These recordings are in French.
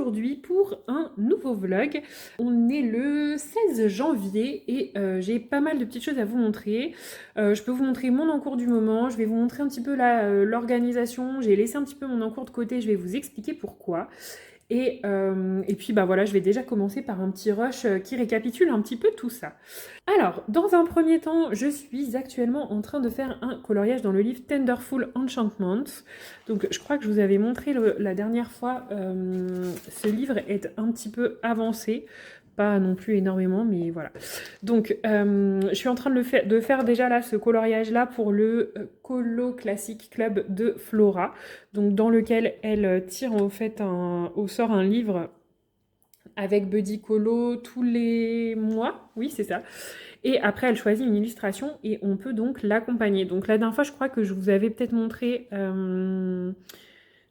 aujourd'hui pour un nouveau vlog. On est le 16 janvier et j'ai pas mal de petites choses à vous montrer. Je peux vous montrer mon encours du moment, je vais vous montrer un petit peu l'organisation. J'ai laissé un petit peu mon encours de côté, je vais vous expliquer pourquoi. Et puis bah voilà, je vais déjà commencer par un petit rush qui récapitule un petit peu tout ça. Alors, dans un premier temps, je suis actuellement en train de faire un coloriage dans le livre Tenderful Enchantment. Donc je crois que je vous avais montré la dernière fois, ce livre est un petit peu avancé. Pas non plus énormément, mais voilà. Donc, je suis en train de faire déjà là ce coloriage-là pour le Colo Classic Club de Flora, donc dans lequel elle tire en fait au sort un livre avec Buddy Colo tous les mois, oui c'est ça. Et après elle choisit une illustration et on peut donc l'accompagner. Donc la dernière fois je crois que je vous avais peut-être montré, je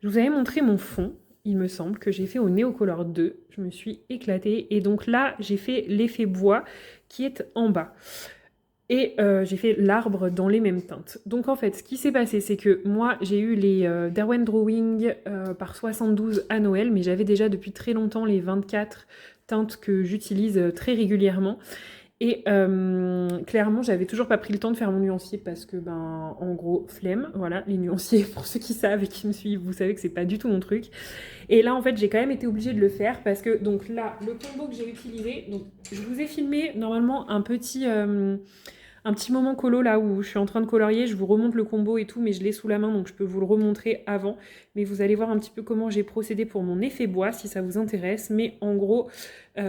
vous avais montré mon fond. Il me semble que j'ai fait au Neocolor 2, je me suis éclatée et donc là j'ai fait l'effet bois qui est en bas et j'ai fait l'arbre dans les mêmes teintes. Donc en fait ce qui s'est passé c'est que moi j'ai eu les Derwent Drawing par 72 à Noël, mais j'avais déjà depuis très longtemps les 24 teintes que j'utilise très régulièrement. Et clairement, j'avais toujours pas pris le temps de faire mon nuancier parce que, ben, en gros, flemme. Voilà, les nuanciers, pour ceux qui savent et qui me suivent, vous savez que c'est pas du tout mon truc. Et là, en fait, j'ai quand même été obligée de le faire parce que, donc là, le combo que j'ai utilisé, donc je vous ai filmé normalement un petit moment colo là où je suis en train de colorier, je vous remonte le combo et tout, mais je l'ai sous la main donc je peux vous le remontrer avant. Mais vous allez voir un petit peu comment j'ai procédé pour mon effet bois si ça vous intéresse. Mais en gros,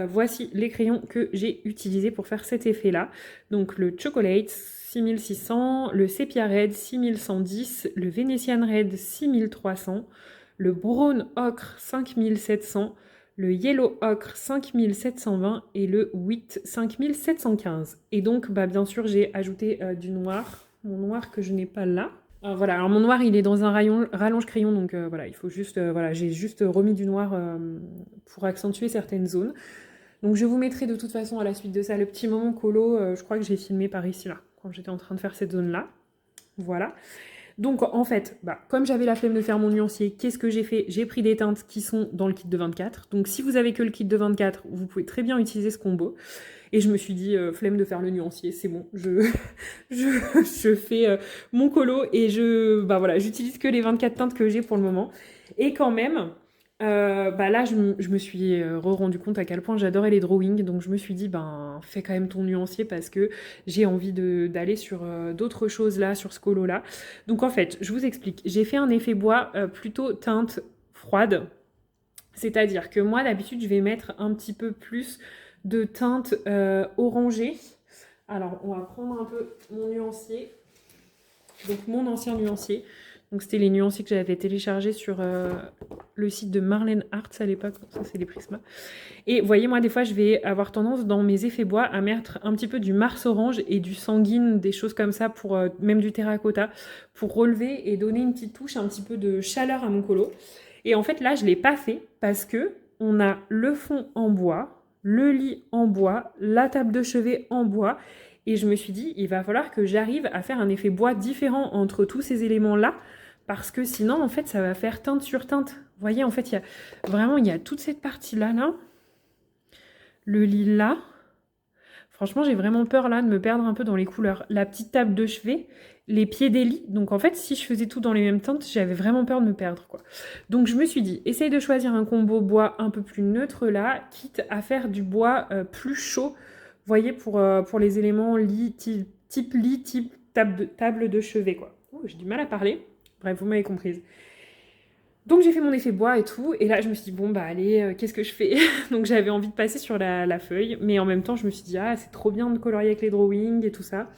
voici les crayons que j'ai utilisés pour faire cet effet là. Donc le Chocolate 6600, le Sepia Red 6110, le Venetian Red 6300, le Brown Ocre 5700, le Yellow Ocre 5720 et le Wheat 5715. Et donc, bah, bien sûr, j'ai ajouté du noir, mon noir que je n'ai pas là. Voilà, alors mon noir, il est dans un rallonge crayon, donc voilà, il faut juste, voilà, j'ai juste remis du noir pour accentuer certaines zones. Donc je vous mettrai de toute façon à la suite de ça le petit moment colo, je crois que j'ai filmé par ici, là, quand j'étais en train de faire cette zone-là. Voilà. Donc en fait, bah, comme j'avais la flemme de faire mon nuancier, qu'est-ce que j'ai fait? J'ai pris des teintes qui sont dans le kit de 24. Donc si vous avez que le kit de 24, vous pouvez très bien utiliser ce combo. Et je me suis dit, flemme de faire le nuancier, c'est bon, je fais mon colo et bah voilà, j'utilise que les 24 teintes que j'ai pour le moment. Et quand même, bah là, je me suis rendu compte à quel point j'adorais les drawings, donc je me suis dit, ben, fais quand même ton nuancier parce que j'ai envie d'aller sur d'autres choses là, sur ce colo là. Donc en fait, je vous explique, j'ai fait un effet bois plutôt teinte froide, c'est-à-dire que moi d'habitude, je vais mettre un petit peu plus de teinte orangée. Alors, on va prendre un peu mon nuancier, donc mon ancien nuancier. Donc c'était les nuanciers que j'avais téléchargés sur le site de Marlène Arts à l'époque. Ça, c'est les Prisma. Et vous voyez, moi, des fois, je vais avoir tendance, dans mes effets bois, à mettre un petit peu du Mars orange et du sanguine, des choses comme ça, pour même du terracotta, pour relever et donner une petite touche, un petit peu de chaleur à mon colo. Et en fait, là, je ne l'ai pas fait parce que on a le fond en bois, le lit en bois, la table de chevet en bois. Et je me suis dit, il va falloir que j'arrive à faire un effet bois différent entre tous ces éléments-là, parce que sinon, en fait, ça va faire teinte sur teinte. Vous voyez, en fait, il y a toute cette partie-là, là. Le lilas. Franchement, j'ai vraiment peur, là, de me perdre un peu dans les couleurs. La petite table de chevet, les pieds des lits. Donc, en fait, si je faisais tout dans les mêmes teintes, j'avais vraiment peur de me perdre, quoi. Donc, je me suis dit, essaye de choisir un combo bois un peu plus neutre, là, quitte à faire du bois plus chaud. Vous voyez, pour les éléments lit, type lit, type table de chevet, quoi. Oh, j'ai du mal à parler. Bref, vous m'avez comprise. Donc j'ai fait mon effet bois et tout, et là je me suis dit bon bah allez, qu'est-ce que je fais? Donc j'avais envie de passer sur la feuille, mais en même temps je me suis dit ah c'est trop bien de colorier avec les drawings et tout ça.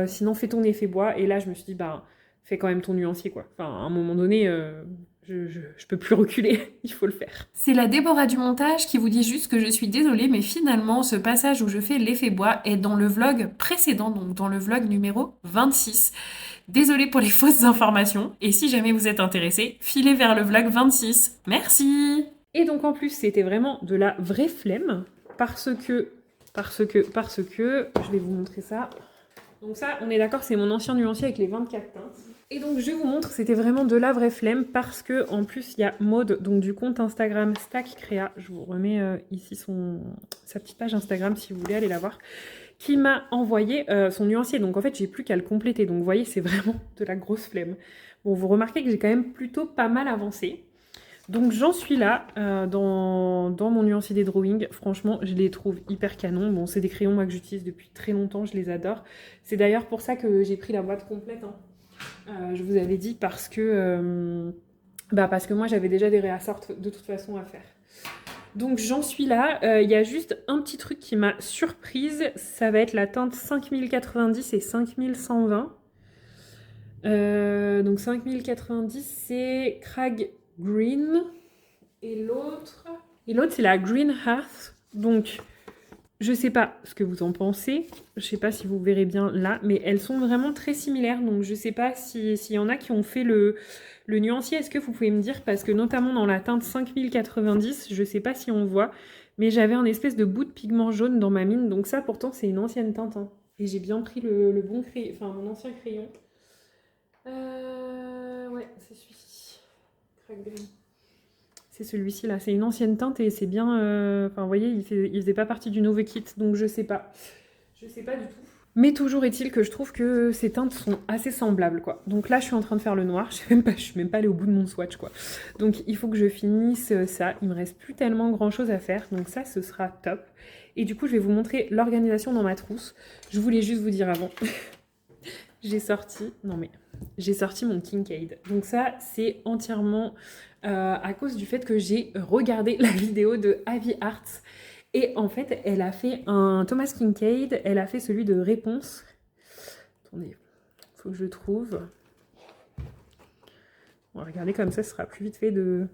Sinon fais ton effet bois, et là je me suis dit bah fais quand même ton nuancier quoi. Enfin à un moment donné, je peux plus reculer, il faut le faire. C'est la Déborah du montage qui vous dit juste que je suis désolée, mais finalement, ce passage où je fais l'effet bois est dans le vlog précédent, donc dans le vlog numéro 26. Désolée pour les fausses informations, et si jamais vous êtes intéressé, filez vers le vlog 26. Merci! Et donc en plus c'était vraiment de la vraie flemme, parce que, je vais vous montrer ça. Donc ça, on est d'accord, c'est mon ancien nuancier avec les 24 teintes. Et donc je vous montre, c'était vraiment de la vraie flemme parce que en plus il y a Maud, donc du compte Instagram Stack Créa, je vous remets ici sa petite page Instagram si vous voulez aller la voir, qui m'a envoyé son nuancier. Donc en fait j'ai plus qu'à le compléter, donc vous voyez c'est vraiment de la grosse flemme. Bon, vous remarquez que j'ai quand même plutôt pas mal avancé. Donc j'en suis là dans mon nuancier des drawings. Franchement, je les trouve hyper canon. Bon, c'est des crayons moi que j'utilise depuis très longtemps, je les adore. C'est d'ailleurs pour ça que j'ai pris la boîte complète, hein. Je vous avais dit parce que moi j'avais déjà des réassorts de toute façon à faire. Donc j'en suis là. Il y a juste un petit truc qui m'a surprise. Ça va être la teinte 5090 et 5120. Donc 5090 c'est Crag Green et l'autre c'est la Green Hearth. Donc je sais pas ce que vous en pensez, je sais pas si vous verrez bien là, mais elles sont vraiment très similaires, donc je sais pas s'il y en a qui ont fait le nuancier, est-ce que vous pouvez me dire, parce que notamment dans la teinte 5090, je sais pas si on voit, mais j'avais un espèce de bout de pigment jaune dans ma mine, donc ça pourtant c'est une ancienne teinte, hein. Et j'ai bien pris le bon crayon, enfin mon ancien crayon. Ouais, c'est celui-ci. Crack Green. C'est celui-ci là, c'est une ancienne teinte et c'est bien... Enfin, vous voyez, il faisait pas partie du nouveau kit, donc je sais pas. Je sais pas du tout. Mais toujours est-il que je trouve que ces teintes sont assez semblables, quoi. Donc là, je suis en train de faire le noir, je suis même pas allée au bout de mon swatch, quoi. Donc il faut que je finisse ça, il me reste plus tellement grand-chose à faire, donc ça, ce sera top. Et du coup, je vais vous montrer l'organisation dans ma trousse. Je voulais juste vous dire avant... j'ai sorti mon Kincaid. Donc ça, c'est entièrement à cause du fait que j'ai regardé la vidéo de Avi Arts. Et en fait, elle a fait un Thomas Kincaid, elle a fait celui de Réponse. Attendez, il faut que je le trouve. On va regarder comme ça, ce sera plus vite fait de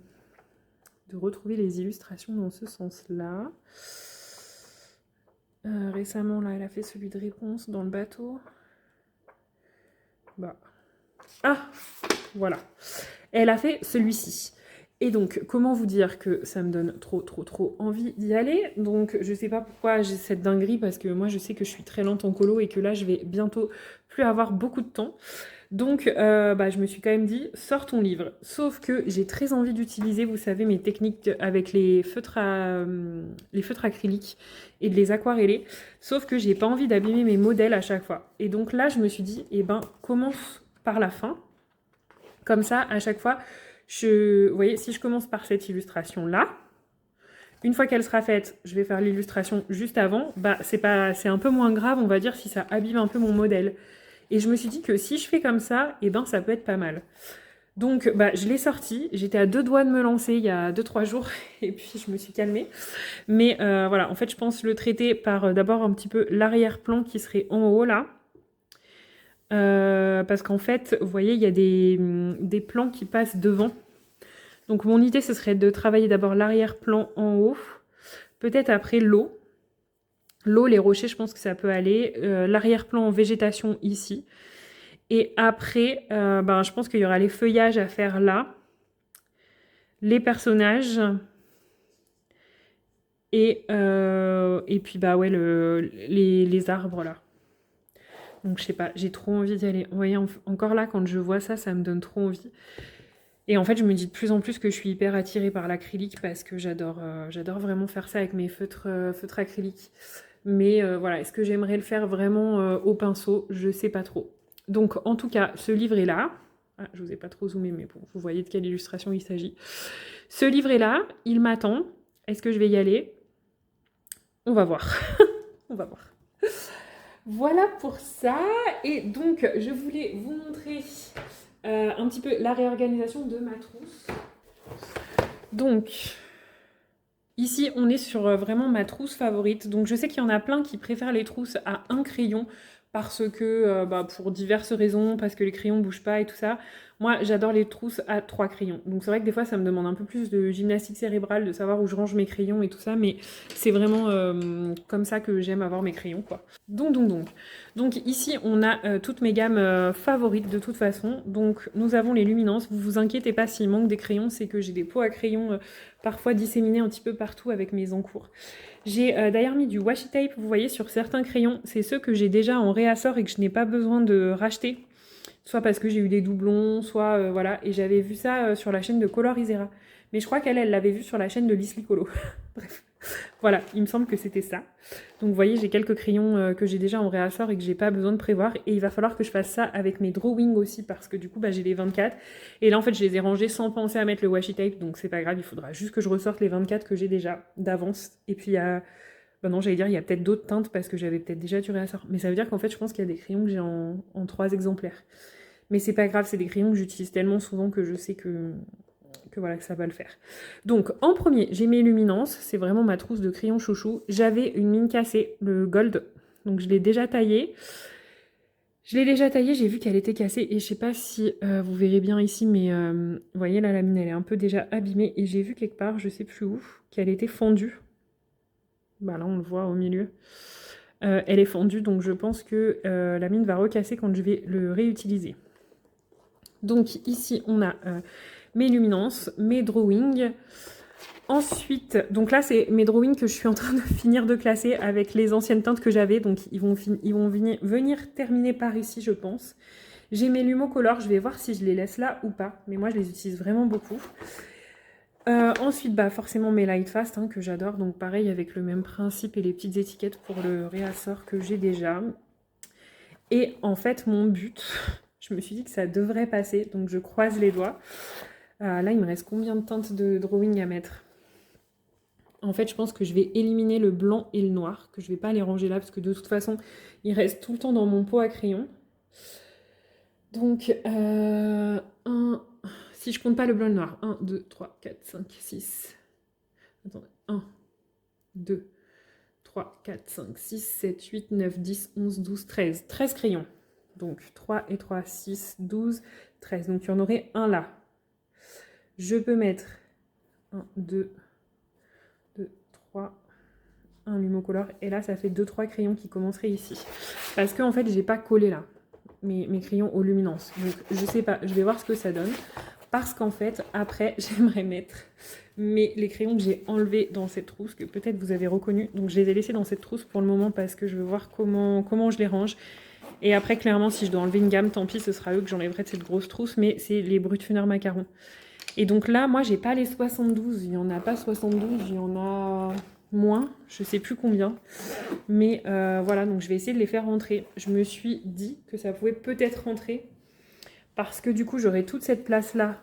retrouver les illustrations dans ce sens-là. Récemment, là, elle a fait celui de Réponse dans le bateau. Bah. Ah, voilà. Elle a fait celui-ci. Et donc, comment vous dire que ça me donne trop envie d'y aller. Donc, je sais pas pourquoi j'ai cette dinguerie, parce que moi, je sais que je suis très lente en colo et que là, je vais bientôt plus avoir beaucoup de temps. Donc, je me suis quand même dit, sors ton livre. Sauf que j'ai très envie d'utiliser, vous savez, mes techniques avec les feutres acryliques et de les aquareller. Sauf que j'ai pas envie d'abîmer mes modèles à chaque fois. Et donc là, je me suis dit, commence par la fin. Comme ça, à chaque fois, vous voyez, si je commence par cette illustration-là, une fois qu'elle sera faite, je vais faire l'illustration juste avant. C'est un peu moins grave, on va dire, si ça abîme un peu mon modèle. Et je me suis dit que si je fais comme ça, ça peut être pas mal. Donc, je l'ai sorti. J'étais à 2 doigts de me lancer il y a 2-3 jours. Et puis, je me suis calmée. Mais voilà, en fait, je pense le traiter par d'abord un petit peu l'arrière-plan qui serait en haut, là. Parce qu'en fait, vous voyez, il y a des plans qui passent devant. Donc, mon idée, ce serait de travailler d'abord l'arrière-plan en haut. Peut-être après l'eau. L'eau, les rochers, je pense que ça peut aller. L'arrière-plan en végétation ici. Et après, je pense qu'il y aura les feuillages à faire là. Les personnages. Et puis, les arbres là. Donc, je sais pas, j'ai trop envie d'y aller. Vous voyez, encore là, quand je vois ça, ça me donne trop envie. Et en fait, je me dis de plus en plus que je suis hyper attirée par l'acrylique parce que j'adore vraiment faire ça avec mes feutres acryliques. Mais voilà, est-ce que j'aimerais le faire vraiment au pinceau? Je sais pas trop. Donc, en tout cas, ce livre est là. Ah, je vous ai pas trop zoomé, mais bon, vous voyez de quelle illustration il s'agit. Ce livre est là, il m'attend. Est-ce que je vais y aller? On va voir. On va voir. Voilà pour ça. Et donc, je voulais vous montrer un petit peu la réorganisation de ma trousse. Donc, ici, on est sur vraiment ma trousse favorite. Donc, je sais qu'il y en a plein qui préfèrent les trousses à un crayon parce que, pour diverses raisons, parce que les crayons ne bougent pas et tout ça. Moi, j'adore les trousses à 3 crayons. Donc, c'est vrai que des fois, ça me demande un peu plus de gymnastique cérébrale, de savoir où je range mes crayons et tout ça. Mais c'est vraiment comme ça que j'aime avoir mes crayons, quoi. Donc ici, on a toutes mes gammes favorites de toute façon. Donc, nous avons les luminances. Vous vous inquiétez pas s'il manque des crayons, c'est que j'ai des pots à crayons parfois disséminés un petit peu partout avec mes encours. J'ai d'ailleurs mis du washi tape, vous voyez, sur certains crayons. C'est ceux que j'ai déjà en réassort et que je n'ai pas besoin de racheter. soit parce que j'ai eu des doublons, soit voilà. Et j'avais vu ça sur la chaîne de Colorizera. Mais je crois qu'elle l'avait vu sur la chaîne de Lisly Colo. Bref, voilà, il me semble que c'était ça. Donc vous voyez, j'ai quelques crayons que j'ai déjà en réassort et que j'ai pas besoin de prévoir. Et il va falloir que je fasse ça avec mes drawings aussi parce que du coup, j'ai les 24. Et là, en fait, je les ai rangés sans penser à mettre le washi tape. Donc c'est pas grave, il faudra juste que je ressorte les 24 que j'ai déjà d'avance. Et puis il y a... non, j'allais dire, il y a peut-être d'autres teintes parce que j'avais peut-être déjà du réassort. Mais ça veut dire qu'en fait, je pense qu'il y a des crayons que j'ai en 3 exemplaires. Mais c'est pas grave, c'est des crayons que j'utilise tellement souvent que je sais que voilà, que ça va le faire. Donc, en premier, j'ai mes luminances. C'est vraiment ma trousse de crayons chouchou. J'avais une mine cassée, le gold. Donc, je l'ai déjà taillée. J'ai vu qu'elle était cassée. Et je sais pas si vous verrez bien ici, mais vous voyez, là, la mine, elle est un peu déjà abîmée. Et j'ai vu quelque part, je sais plus où, qu'elle était fendue. Là, on le voit au milieu. Elle est fendue, donc je pense que la mine va recasser quand je vais le réutiliser. Donc, ici, on a... mes luminances, mes drawings. Ensuite, donc là, c'est mes drawings que je suis en train de finir de classer avec les anciennes teintes que j'avais. Donc, ils vont venir terminer par ici, je pense. J'ai mes Lumocolor, je vais voir si je les laisse là ou pas. Mais moi, je les utilise vraiment beaucoup. Ensuite, forcément mes Lightfast que j'adore. Donc, pareil, avec le même principe et les petites étiquettes pour le réassort que j'ai déjà. Et en fait, mon but, je me suis dit que ça devrait passer. Donc, je croise les doigts. Là, il me reste combien de teintes de drawing à mettre? En fait, je pense que je vais éliminer le blanc et le noir, que je ne vais pas les ranger là, parce que de toute façon, ils restent tout le temps dans mon pot à crayon. Donc, si je compte pas le blanc et le noir, 1, 2, 3, 4, 5, 6. Attendez, 1, 2, 3, 4, 5, 6, 7, 8, 9, 10, 11, 12, 13. 13 crayons. Donc, 3 et 3, 6, 12, 13. Donc, il y en aurait un là. Je peux mettre 1, 2, 3, un Lumocolor. Et là, ça fait 2-3 crayons qui commenceraient ici. Parce qu'en fait, j'ai pas collé là mes crayons aux luminances. Donc, je sais pas. Je vais voir ce que ça donne. Parce qu'en fait, après, j'aimerais mettre les crayons que j'ai enlevés dans cette trousse, que peut-être vous avez reconnu. Donc, je les ai laissés dans cette trousse pour le moment parce que je veux voir comment je les range. Et après, clairement, si je dois enlever une gamme, tant pis, ce sera eux que j'enlèverai de cette grosse trousse. Mais c'est les Brutfunner Macaron. Et donc là, moi, j'ai pas les 72. Il n'y en a pas 72, il y en a moins. Je sais plus combien. Mais voilà, donc je vais essayer de les faire rentrer. Je me suis dit que ça pouvait peut-être rentrer. Parce que du coup, j'aurai toute cette place-là.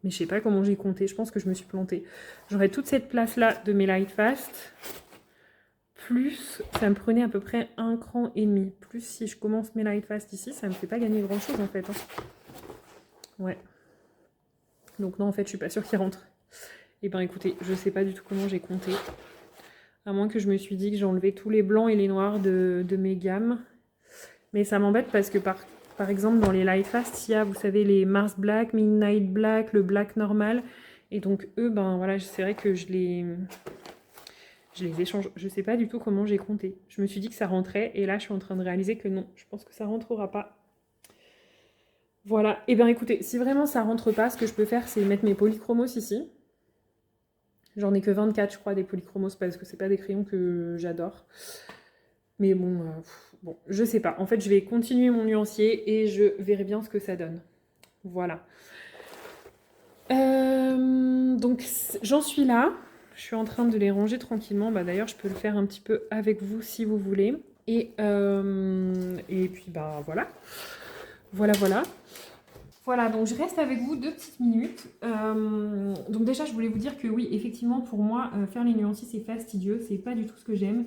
Mais je sais pas comment j'ai compté. Je pense que je me suis plantée. J'aurai toute cette place-là de mes Lightfast. Plus, ça me prenait à peu près 1 cran et demi. Plus si je commence mes Lightfast ici, ça me fait pas gagner grand-chose en fait. Ouais. Donc non, en fait, je suis pas sûre qu'il rentre. Et ben écoutez, je sais pas du tout comment j'ai compté. À moins que je me suis dit que j'ai enlevé tous les blancs et les noirs de mes gammes. Mais ça m'embête parce que par exemple, dans les Lightfast, il y a, vous savez, les Mars Black, Midnight Black, le Black normal. Et donc eux, voilà, c'est vrai que je les échange. Je sais pas du tout comment j'ai compté. Je me suis dit que ça rentrait et là, je suis en train de réaliser que non. Je pense que ça rentrera pas. Voilà, et bien écoutez, si vraiment ça rentre pas, ce que je peux faire, c'est mettre mes polychromos ici. J'en ai que 24, je crois, des polychromos, parce que c'est pas des crayons que j'adore. Mais bon, je sais pas. En fait, je vais continuer mon nuancier et je verrai bien ce que ça donne. Voilà. Donc, j'en suis là. Je suis en train de les ranger tranquillement. D'ailleurs, je peux le faire un petit peu avec vous si vous voulez. Et puis, voilà. Voilà, donc je reste avec vous 2 petites minutes. Donc déjà, je voulais vous dire que oui, effectivement, pour moi, faire les nuanciers, c'est fastidieux. C'est pas du tout ce que j'aime.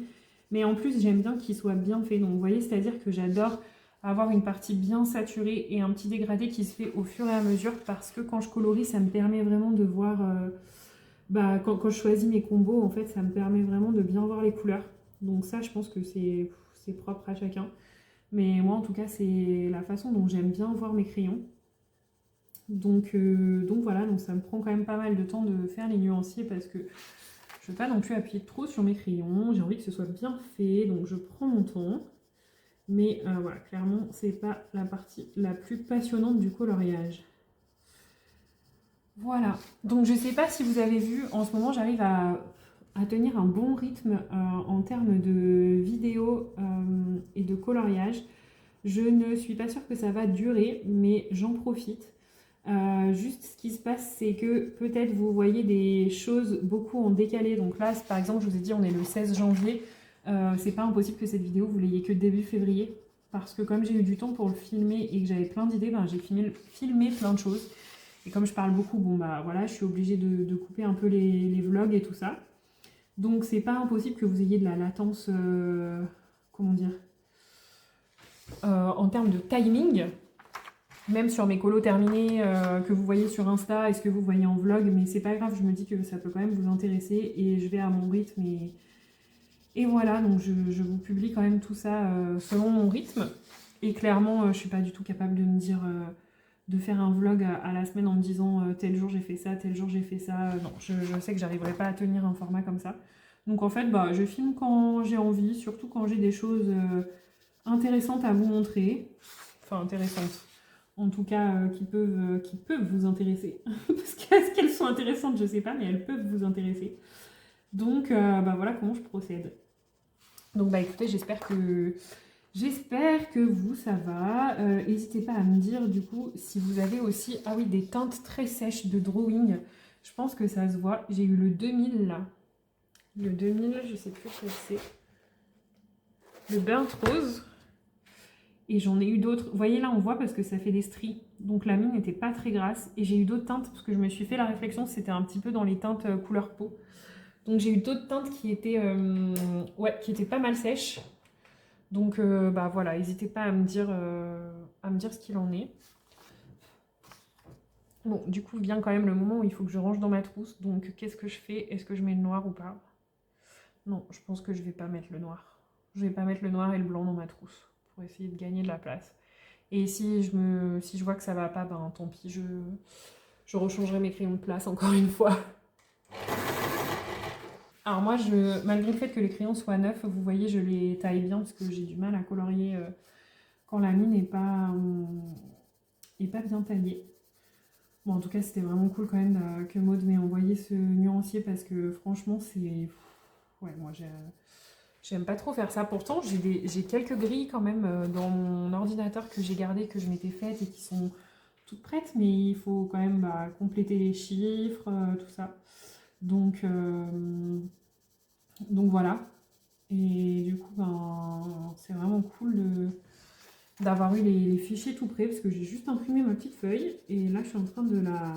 Mais en plus, j'aime bien qu'ils soient bien faits. Donc vous voyez, c'est-à-dire que j'adore avoir une partie bien saturée et un petit dégradé qui se fait au fur et à mesure. Parce que quand je colorie, ça me permet vraiment de voir... quand je choisis mes combos, en fait, ça me permet vraiment de bien voir les couleurs. Donc ça, je pense que c'est propre à chacun. Mais moi, en tout cas, c'est la façon dont j'aime bien voir mes crayons. Donc voilà, donc ça me prend quand même pas mal de temps de faire les nuanciers parce que je ne veux pas non plus appuyer trop sur mes crayons. J'ai envie que ce soit bien fait, donc je prends mon temps. Mais voilà, clairement, c'est pas la partie la plus passionnante du coloriage. Voilà, donc je sais pas si vous avez vu, en ce moment j'arrive à tenir un bon rythme en termes de vidéos et de coloriage. Je ne suis pas sûre que ça va durer, mais j'en profite. Juste ce qui se passe, c'est que peut-être vous voyez des choses beaucoup en décalé. Donc là, par exemple, je vous ai dit, on est le 16 janvier. C'est pas impossible que cette vidéo, vous l'ayez que début février. Parce que comme j'ai eu du temps pour le filmer et que j'avais plein d'idées, ben, j'ai filmé plein de choses. Et comme je parle beaucoup, bon bah voilà, je suis obligée de couper un peu les vlogs et tout ça. Donc c'est pas impossible que vous ayez de la latence, comment dire, en termes de timing. Même sur mes colos terminés que vous voyez sur Insta et ce que vous voyez en vlog, mais c'est pas grave, je me dis que ça peut quand même vous intéresser et je vais à mon rythme et voilà, donc je vous publie quand même tout ça selon mon rythme. Et clairement, je suis pas du tout capable de me dire, de faire un vlog à la semaine en me disant tel jour j'ai fait ça, tel jour j'ai fait ça. Non, je sais que j'arriverai pas à tenir un format comme ça. Donc en fait, bah, je filme quand j'ai envie, surtout quand j'ai des choses intéressantes à vous montrer. Enfin, intéressantes. En tout cas, qui peuvent vous intéresser. Parce qu'est-ce qu'elles sont intéressantes, je sais pas, mais elles peuvent vous intéresser. Donc, bah voilà comment je procède. Donc, bah écoutez, j'espère que vous, ça va. N'hésitez pas à me dire, du coup, si vous avez aussi, ah oui, des teintes très sèches de drawing. Je pense que ça se voit. J'ai eu le 2000, là. Le 2000, je sais plus quel c'est. Le burnt rose. Et j'en ai eu d'autres. Vous voyez là, on voit parce que ça fait des stries. Donc la mine n'était pas très grasse. Et j'ai eu d'autres teintes parce que je me suis fait la réflexion, c'était un petit peu dans les teintes couleur peau. Donc j'ai eu d'autres teintes qui étaient, qui étaient pas mal sèches. Donc bah voilà, n'hésitez pas à me dire ce qu'il en est. Bon, du coup, vient quand même le moment où il faut que je range dans ma trousse. Donc qu'est-ce que je fais? Est-ce que je mets le noir ou pas? Non, je pense que je vais pas mettre le noir. Je vais pas mettre le noir et le blanc dans ma trousse pour essayer de gagner de la place. Et si je vois que ça va pas, ben tant pis, je rechangerai mes crayons de place encore une fois. Alors moi, malgré le fait que les crayons soient neufs, vous voyez, je les taille bien parce que j'ai du mal à colorier quand la mine n'est pas bien taillée. Bon, en tout cas, c'était vraiment cool quand même que Maud m'ait envoyé ce nuancier parce que franchement, c'est... Ouais, moi, j'aime pas trop faire ça. Pourtant, j'ai quelques grilles quand même dans mon ordinateur que j'ai gardées, que je m'étais faites et qui sont toutes prêtes, mais il faut quand même compléter les chiffres, tout ça. Donc voilà. Et du coup, ben, c'est vraiment cool d'avoir eu les fichiers tout prêts parce que j'ai juste imprimé ma petite feuille et là, je suis en train de la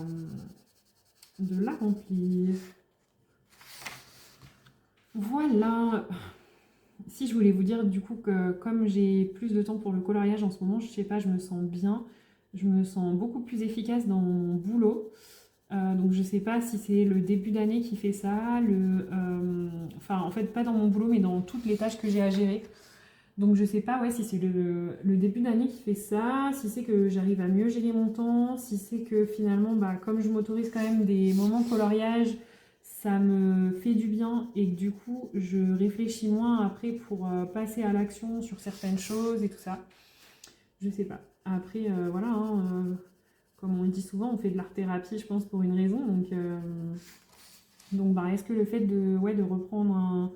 remplir. Voilà. Si je voulais vous dire du coup que comme j'ai plus de temps pour le coloriage en ce moment, je sais pas, je me sens bien, je me sens beaucoup plus efficace dans mon boulot. Donc je sais pas si c'est le début d'année qui fait ça, enfin en fait pas dans mon boulot mais dans toutes les tâches que j'ai à gérer. Donc je sais pas si c'est le début d'année qui fait ça, si c'est que j'arrive à mieux gérer mon temps, si c'est que finalement comme je m'autorise quand même des moments coloriage, ça me fait du bien et que du coup je réfléchis moins après pour passer à l'action sur certaines choses et tout ça. Je sais pas. Après voilà, hein, comme on le dit souvent, on fait de l'art-thérapie je pense pour une raison. Donc est-ce que le fait de reprendre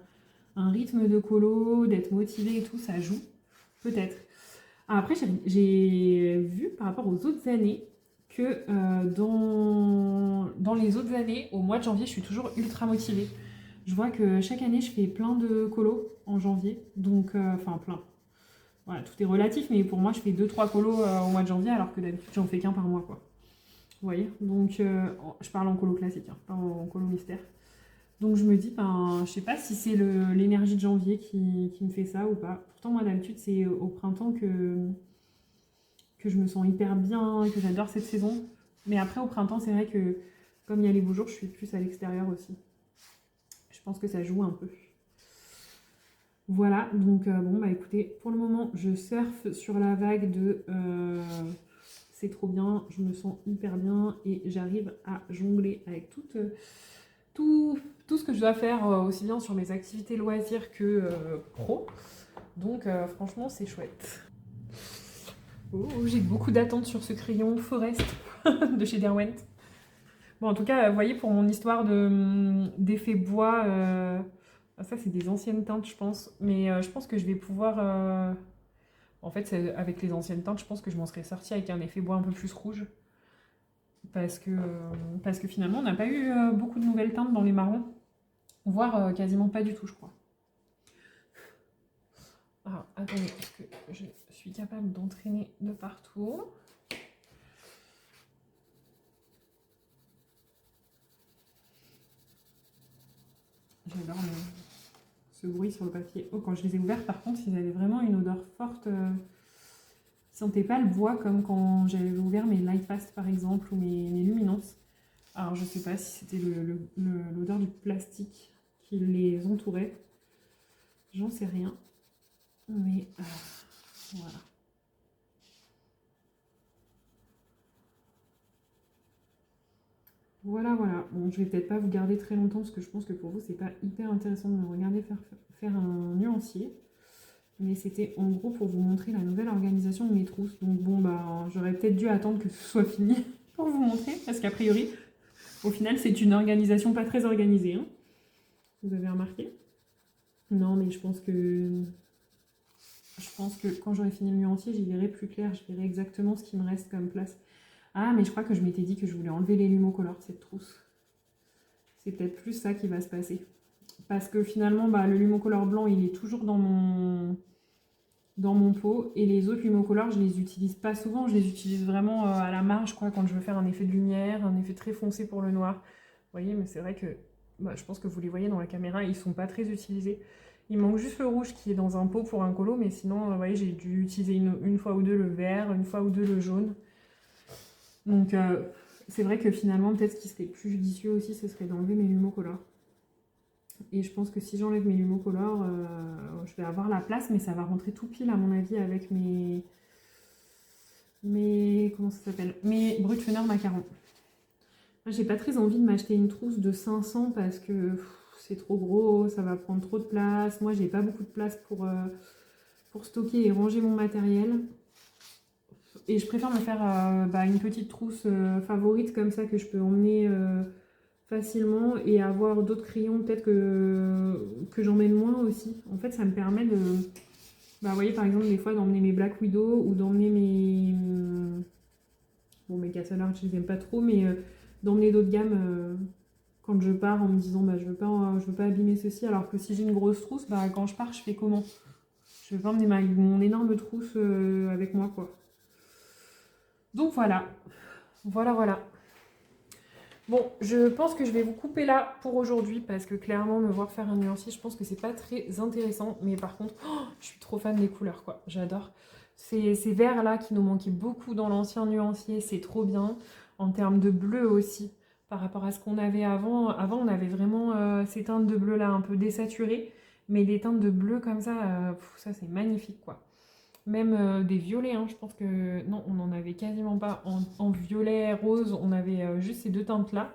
un rythme de colo, d'être motivé et tout, ça joue? Peut-être. Après j'ai vu par rapport aux autres années que dans les autres années, au mois de janvier, je suis toujours ultra motivée. Je vois que chaque année, je fais plein de colos en janvier. Donc, enfin, plein. Voilà, tout est relatif, mais pour moi, je fais 2-3 colos au mois de janvier, alors que d'habitude, j'en fais qu'un par mois, quoi. Vous voyez? Donc, je parle en colo classique, hein, pas en colo mystère. Donc, je me dis, je sais pas si c'est l'énergie de janvier qui me fait ça ou pas. Pourtant, moi, d'habitude, c'est au printemps que je me sens hyper bien, que j'adore cette saison. Mais après, au printemps, c'est vrai que comme il y a les beaux jours, je suis plus à l'extérieur aussi. Je pense que ça joue un peu. Voilà, donc écoutez, pour le moment, je surfe sur la vague de c'est trop bien, je me sens hyper bien et j'arrive à jongler avec tout ce que je dois faire, aussi bien sur mes activités loisirs que pro. Donc franchement, c'est chouette. Oh, j'ai beaucoup d'attentes sur ce crayon Forest de chez Derwent. Bon, en tout cas, vous voyez, pour mon histoire d'effet bois, ça c'est des anciennes teintes, je pense. Mais je pense que je vais pouvoir En fait, avec les anciennes teintes, je pense que je m'en serais sortie avec un effet bois un peu plus rouge. Parce que finalement, on n'a pas eu beaucoup de nouvelles teintes dans les marrons. Voire quasiment pas du tout, je crois. Alors, attendez, parce que je suis capable d'entraîner de partout. J'adore ce bruit sur le papier. Oh, quand je les ai ouverts, par contre, ils avaient vraiment une odeur forte. Sentais pas le bois comme quand j'avais ouvert mes Lightfast, par exemple, ou mes Luminance. Alors, je sais pas si c'était l'odeur du plastique qui les entourait. J'en sais rien. Mais voilà. Voilà. Bon, je vais peut-être pas vous garder très longtemps parce que je pense que pour vous, c'est pas hyper intéressant de me regarder faire un nuancier. Mais c'était en gros pour vous montrer la nouvelle organisation de mes trousses. Donc bon, bah, j'aurais peut-être dû attendre que ce soit fini pour vous montrer. Parce qu'a priori, au final, c'est une organisation pas très organisée. Hein. Vous avez remarqué? Non, mais je pense que quand j'aurai fini le nuancier, j'y verrai plus clair. Je verrai exactement ce qui me reste comme place. Ah, mais je crois que je m'étais dit que je voulais enlever les Lumocolor de cette trousse. C'est peut-être plus ça qui va se passer. Parce que finalement, bah, le Lumocolor blanc, il est toujours dans mon pot. Et les autres Lumocolor, je les utilise pas souvent. Je les utilise vraiment à la marge, quoi, quand je veux faire un effet de lumière, un effet très foncé pour le noir. Vous voyez, mais c'est vrai que bah, je pense que vous les voyez dans la caméra, ils sont pas très utilisés. Il manque juste le rouge qui est dans un pot pour un colo, mais sinon, vous voyez, j'ai dû utiliser une fois ou deux le vert, une fois ou deux le jaune. Donc, c'est vrai que finalement, peut-être ce qui serait plus judicieux aussi, ce serait d'enlever mes Lumocolor. Et je pense que si j'enlève mes Lumocolor, je vais avoir la place, mais ça va rentrer tout pile, à mon avis, avec mes comment ça s'appelle? Mes Brutfener macarons. Moi, j'ai pas très envie de m'acheter une trousse de 500 parce que c'est trop gros, ça va prendre trop de place. Moi, j'ai pas beaucoup de place pour stocker et ranger mon matériel. Et je préfère me faire une petite trousse favorite comme ça que je peux emmener facilement et avoir d'autres crayons peut-être que j'emmène moins aussi. En fait, ça me permet de... Bah, vous voyez, par exemple, des fois, d'emmener mes Black Widow ou d'emmener mes... Bon, mes Castle Art, je les aime pas trop, mais d'emmener d'autres gammes quand je pars en me disant, bah, je veux pas abîmer ceci. Alors que si j'ai une grosse trousse, bah, quand je pars, je fais comment? Je vais pas emmener mon énorme trousse avec moi, quoi. Donc voilà. Bon, je pense que je vais vous couper là pour aujourd'hui parce que clairement, me voir faire un nuancier, je pense que c'est pas très intéressant. Mais par contre, je suis trop fan des couleurs, quoi. J'adore. Ces verts là qui nous manquaient beaucoup dans l'ancien nuancier, c'est trop bien. En termes de bleu aussi, par rapport à ce qu'on avait avant. Avant, on avait vraiment ces teintes de bleu là un peu désaturées. Mais des teintes de bleu comme ça, ça c'est magnifique, quoi. Même des violets, hein, je pense que... Non, on n'en avait quasiment pas. En violet, rose, on avait juste ces deux teintes-là.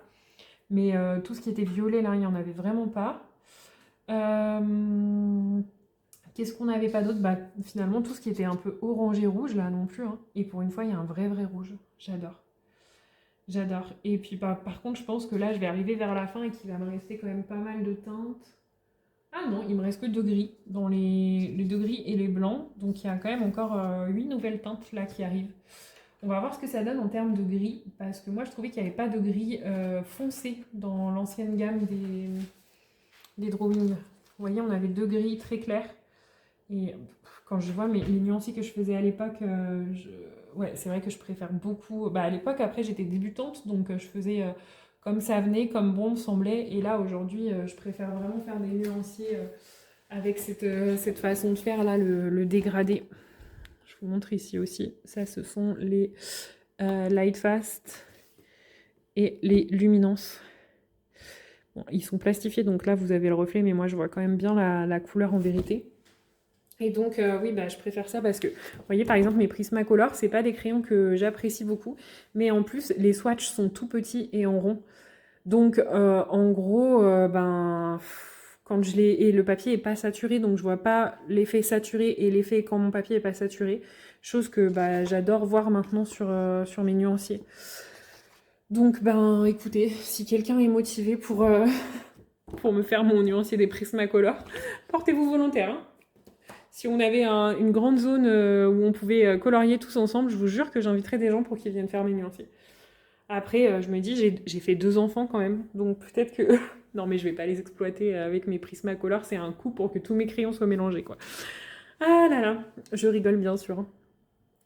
Mais tout ce qui était violet, là, il n'y en avait vraiment pas. Qu'est-ce qu'on n'avait pas d'autre? Bah, finalement, tout ce qui était un peu orangé rouge, là, non plus. Hein. Et pour une fois, il y a un vrai rouge. J'adore. Et puis, bah, par contre, je pense que là, je vais arriver vers la fin et qu'il va me rester quand même pas mal de teintes. Ah non, il me reste que 2 gris, dans les 2 gris et les blancs. Donc il y a quand même encore 8 nouvelles teintes là qui arrivent. On va voir ce que ça donne en termes de gris, parce que moi je trouvais qu'il n'y avait pas de gris foncé dans l'ancienne gamme des drawings. Vous voyez, on avait 2 gris très clairs. Et quand je vois les nuanciers que je faisais à l'époque, ouais, c'est vrai que je préfère beaucoup. Bah, à l'époque, après j'étais débutante, donc je faisais... comme ça venait, comme bon me semblait. Et là, aujourd'hui, je préfère vraiment faire des nuanciers avec cette façon de faire, là, le dégradé. Je vous montre ici aussi. Ça, ce sont les Lightfast et les Luminance. Bon, ils sont plastifiés, donc là, vous avez le reflet, mais moi, je vois quand même bien la couleur en vérité. Et donc, oui, bah, je préfère ça parce que, vous voyez, par exemple, mes Prismacolor, c'est pas des crayons que j'apprécie beaucoup. Mais en plus, les swatchs sont tout petits et en rond. Donc, en gros, quand je l'ai... Et le papier est pas saturé, donc je vois pas l'effet saturé et l'effet quand mon papier est pas saturé. Chose que j'adore voir maintenant sur mes nuanciers. Donc, écoutez, si quelqu'un est motivé pour me faire mon nuancier des Prismacolor, portez-vous volontaire. Hein. Si on avait une grande zone où on pouvait colorier tous ensemble, je vous jure que j'inviterais des gens pour qu'ils viennent faire mes nuanciers. Après, je me dis, j'ai fait 2 enfants quand même, donc peut-être que... non, mais je vais pas les exploiter avec mes Prismacolor, c'est un coup pour que tous mes crayons soient mélangés, quoi. Ah là là, je rigole bien sûr.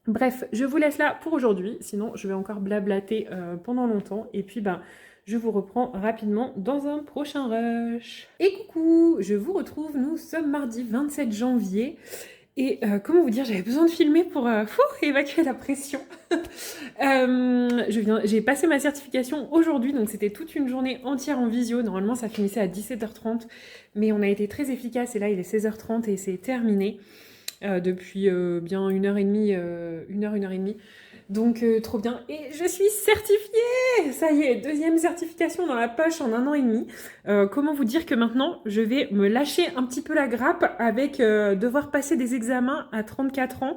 Bref, je vous laisse là pour aujourd'hui, sinon je vais encore blablater pendant longtemps, et puis ben, je vous reprends rapidement dans un prochain rush. Et coucou, je vous retrouve, nous sommes mardi 27 janvier, et comment vous dire, j'avais besoin de filmer pour évacuer la pression. J'ai passé ma certification aujourd'hui, donc c'était toute une journée entière en visio. Normalement, ça finissait à 17h30, mais on a été très efficace et là, il est 16h30 et c'est terminé depuis bien 1h30, 1h30. Donc, trop bien. Et je suis certifiée! Ça y est, 2e certification dans la poche en 1 an et demi. Comment vous dire que maintenant, je vais me lâcher un petit peu la grappe avec devoir passer des examens à 34 ans.